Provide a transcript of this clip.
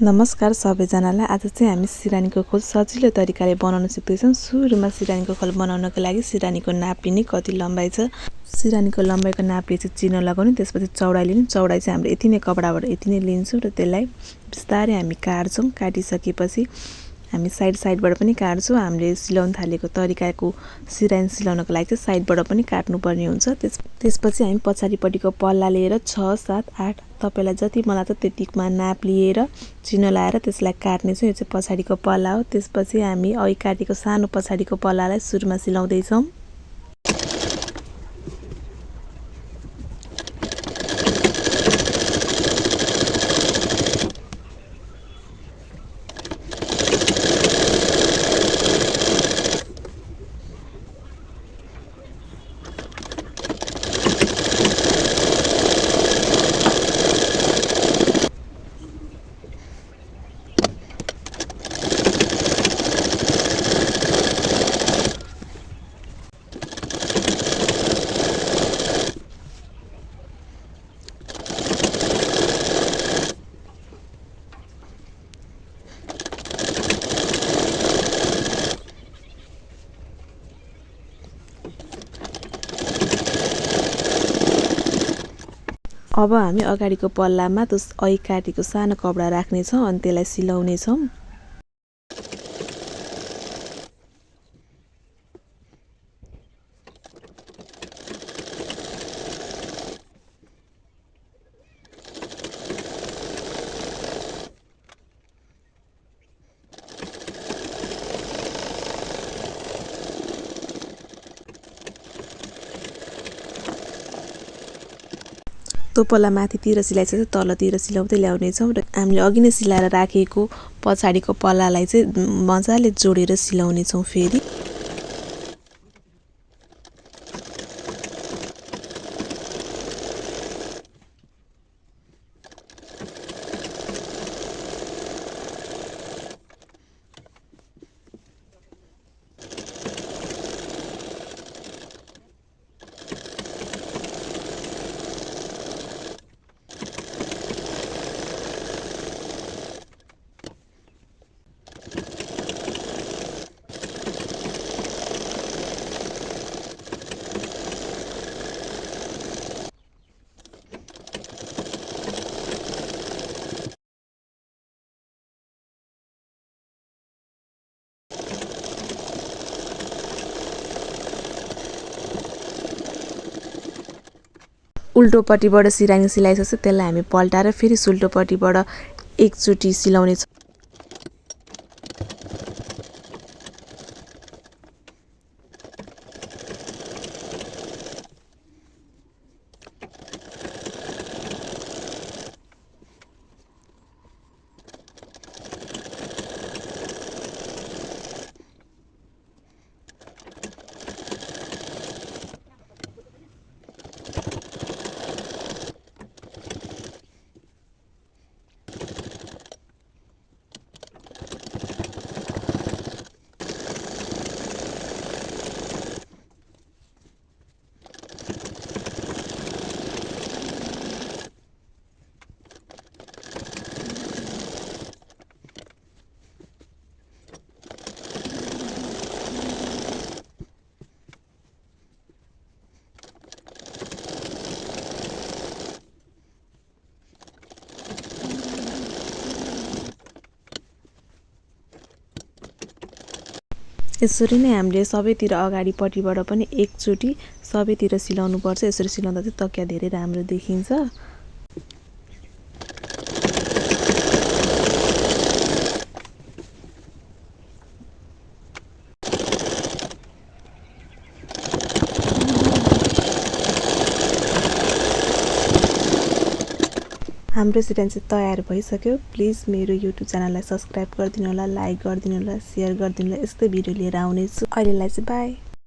नमस्कार सबैजनालाई। आज चाहिँ हामी सिरानीको खोल सजिलो तरिकाले बनाउन सिक्दैछौँ। सुरुमा सिरानीको खोल बनाउनको लागि सिरानीको नाप लिने, कति लम्बाइ छ, सिरानीको लम्बाइको नापले चाहिँ चिन्ह लगाउने, त्यसपछि चौडाइ लिने। चौडाइ चाहिँ हामीले यति नै कपडाबाट यति नै लिन्छौँ र त्यसलाई बिस्तारै हामी काट्छौँ। काटिसकेपछि हामी साइडबाट पनि काट्छौँ। हामीले सिलाउन थालेको तरिकाको सिरानी सिलाउनको लागि चाहिँ साइडबाट पनि काट्नुपर्ने हुन्छ। त्यसपछि हामी पछाडिपट्टिको पल्ला लिएर 6, 7, 8 तपाईलाई जति मलाई त त्यतिमा नाप लिएर चिन्ह लाएर त्यसलाई काट्ने छौँ। यो चाहिँ पछाडिको पल्ला हो। त्यसपछि हामी अघि काटेको सानो पछाडिको पल्लालाई सुरुमा सिलाउँदै छौँ। अब हामी अगाडिको पल्लामा त्यो अघि काटेको सानो कपडा राख्नेछौँ अनि त्यसलाई सिलाउनेछौँ। त्यो पल्ला माथितिर सिलाइसकेपछि तलतिर सिलाउँदै ल्याउनेछौँ र हामीले अघि नै सिलाएर राखेको पछाडिको पल्लालाई चाहिँ मजाले जोडेर सिलाउनेछौँ फेरि। उल्टोपट्टिबाट सिरानी सिलाइसकेपछि त्यसलाई हामी पल्टाएर फेरि उल्टोपट्टिबाट एकचोटि सिलाउनेछौँ। यसरी नै हामीले सबैतिर अगाडिपट्टिबाट पनि एकचोटि सबैतिर सिलाउनुपर्छ। यसरी सिलाउँदा चाहिँ तकिया धेरै राम्रो देखिन्छ। हाम्रो सिरानी चाहिँ तयार भइसक्यो। प्लिज मेरो युट्युब च्यानललाई सब्स्क्राइब गरिदिनु होला, लाइक गरिदिनु होला, सेयर गरिदिनु होला। यस्तै भिडियो लिएर आउनेछु। अहिलेलाई चाहिँ बाई।